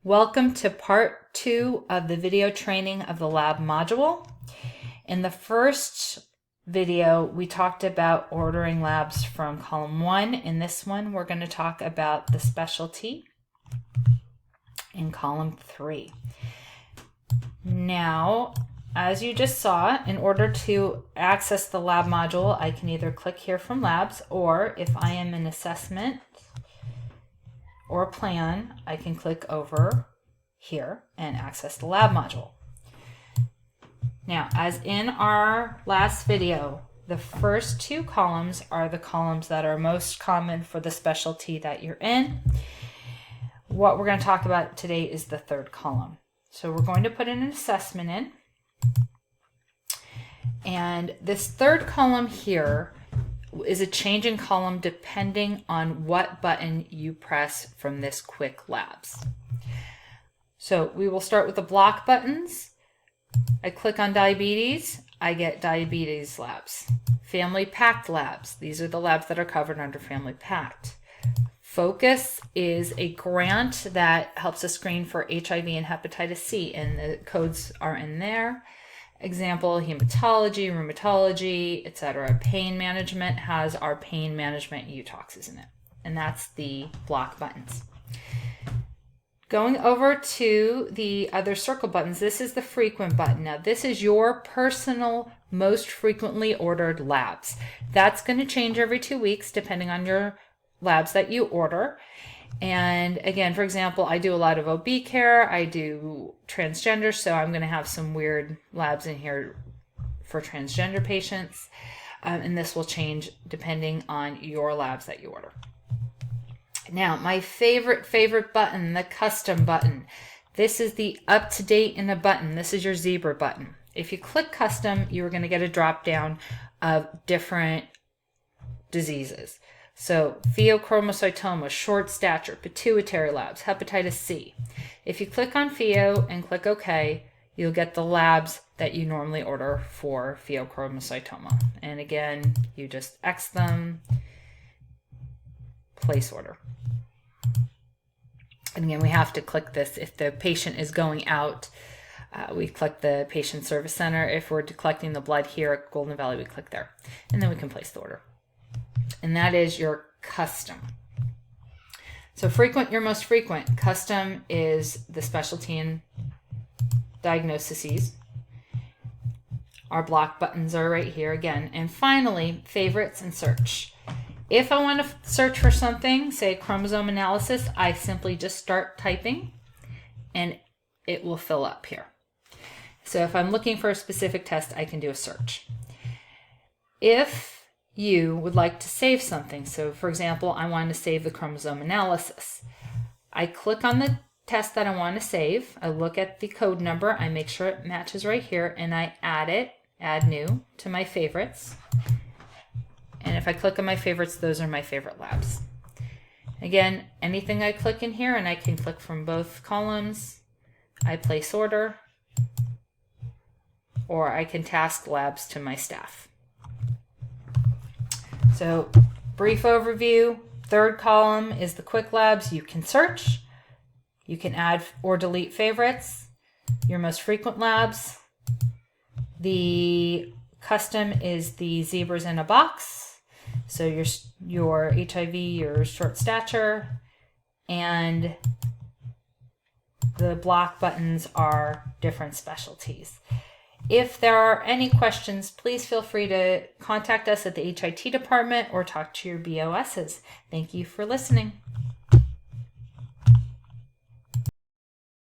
Welcome to part 2 of the video training of the lab module. In the first video, we talked about ordering labs from column 1. In this one, we're going to talk about the specialty in column 3. Now, as you just saw, in order to access the lab module, I can either click here from labs, or if I am in assessment or plan, I can click over here and access the lab module. Now, as in our last video, the first 2 columns are the columns that are most common for the specialty that you're in. What we're going to talk about today is the third column. So we're going to put an assessment in. And this third column here is a changing column depending on what button you press from this quick labs. So we will start with the block buttons. I click on diabetes, I get diabetes labs. Family packed labs, these are the labs that are covered under family packed. Focus is a grant that helps us screen for HIV and hepatitis C, and the codes are in there. Example, hematology, rheumatology, etc. Pain management has our pain management UTOXs in it. And that's the block buttons. Going over to the other circle buttons, this is the frequent button. Now, this is your personal most frequently ordered labs. That's going to change every 2 weeks depending on your labs that you order. And again, for example, I do a lot of OB care, I do transgender, so I'm going to have some weird labs in here for transgender patients. And this will change depending on your labs that you order. Now, my favorite button, the custom button. This is the up to date in a button. This is your zebra button. If you click custom, you're going to get a drop down of different diseases. So pheochromocytoma, short stature, pituitary labs, hepatitis C. If you click on pheo and click OK, you'll get the labs that you normally order for pheochromocytoma. And again, you just X them, place order. And again, we have to click this if the patient is going out. We click the patient service center. If we're collecting the blood here at Golden Valley, we click there. And then we can place the order. And that is your custom. So frequent, your most frequent. Custom is the specialty in diagnoses. Our block buttons are right here again. And finally, favorites and search. If I want to search for something, say chromosome analysis, I simply just start typing and it will fill up here. So if I'm looking for a specific test, I can do a search. If you would like to save something, so for example, I want to save the chromosome analysis, I click on the test that I want to save, I look at the code number, I make sure it matches right here, and I add new to my favorites. And if I click on my favorites, those are my favorite labs. Again, anything I click in here, and I can click from both columns, I place order, or I can task labs to my staff. So, brief overview, third column is the quick labs. You can search, you can add or delete favorites, your most frequent labs. The custom is the zebras in a box. So your HIV, your short stature, and the block buttons are different specialties. If there are any questions, please feel free to contact us at the HIT department or talk to your BOSs. Thank you for listening.